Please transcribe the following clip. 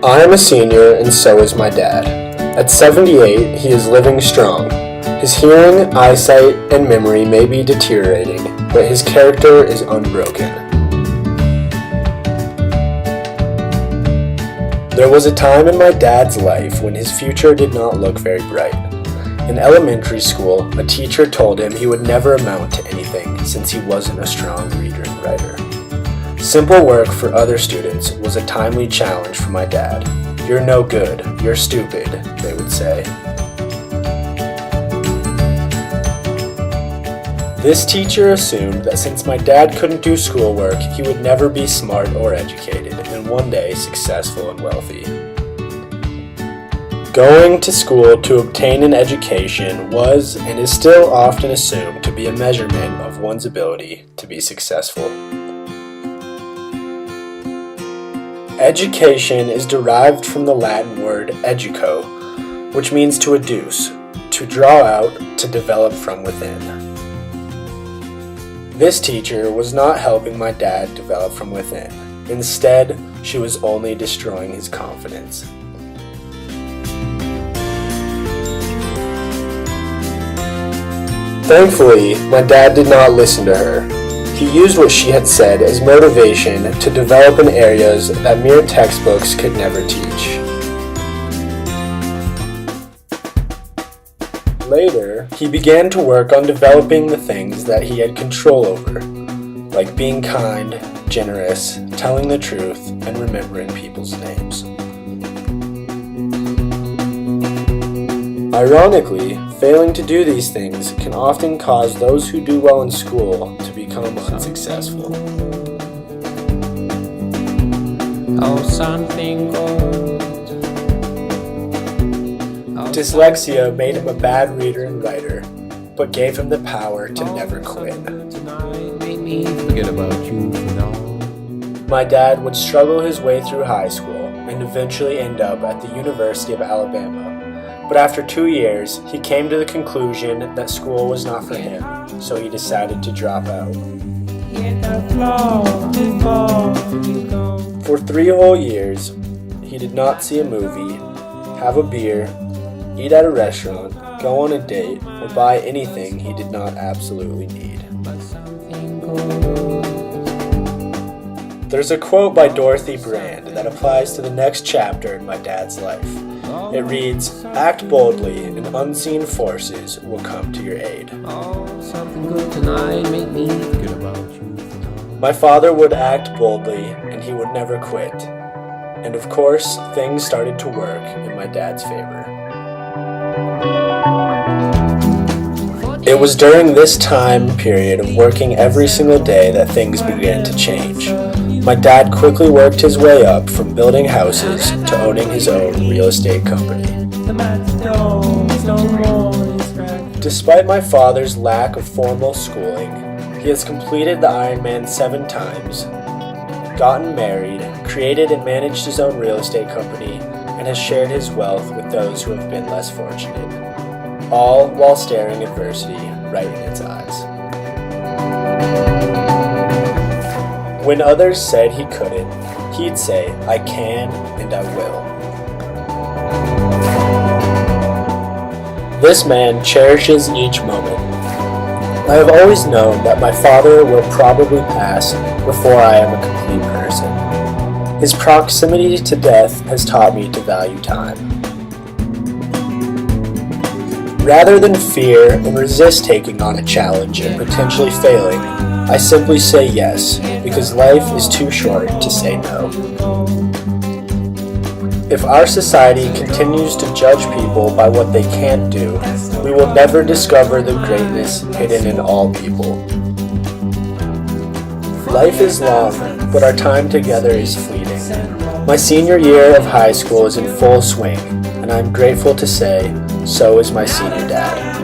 I am a senior and so is my dad. At 78, he is living strong. His hearing, eyesight, and memory may be deteriorating, but his character is unbroken. There was a time in my dad's life when his future did not look very bright. In elementary school, a teacher told him he would never amount to anything since he wasn't a strong reader and writer. Simple work for other students was a timely challenge for my dad. "You're no good, you're stupid," they would say. This teacher assumed that since my dad couldn't do schoolwork, he would never be smart or educated, and one day successful and wealthy. Going to school to obtain an education was and is still often assumed to be a measurement of one's ability to be successful. Education is derived from the Latin word educo, which means to educe, to draw out, to develop from within. This teacher was not helping my dad develop from within. Instead, she was only destroying his confidence. Thankfully, my dad did not listen to her. He used what she had said as motivation to develop in areas that mere textbooks could never teach. Later, he began to work on developing the things that he had control over, like being kind, generous, telling the truth, and remembering people's names. Ironically, failing to do these things can often cause those who do well in school to become unsuccessful. Dyslexia made him a bad reader and writer, but gave him the power to never quit. My dad would struggle his way through high school and eventually end up at the University of Alabama. But after 2 years, he came to the conclusion that school was not for him, so he decided to drop out. For 3 whole years, he did not see a movie, have a beer, eat at a restaurant, go on a date, or buy anything he did not absolutely need. There's a quote by Dorothy Brand that applies to the next chapter in my dad's life. It reads, "Act boldly and unseen forces will come to your aid." My father would act boldly and he would never quit. And of course, things started to work in my dad's favor. It was during this time period of working every single day that things began to change. My dad quickly worked his way up from building houses to owning his own real estate company. Despite my father's lack of formal schooling, he has completed the Ironman 7 times, gotten married, created and managed his own real estate company, and has shared his wealth with those who have been less fortunate, all while staring adversity right in its eyes. When others said he couldn't, he'd say, "I can and I will." This man cherishes each moment. I have always known that my father will probably pass before I am a complete person. His proximity to death has taught me to value time. Rather than fear and resist taking on a challenge and potentially failing, I simply say yes, because life is too short to say no. If our society continues to judge people by what they can't do, we will never discover the greatness hidden in all people. Life is long, but our time together is fleeting. My senior year of high school is in full swing, and I'm grateful to say, so is my senior dad.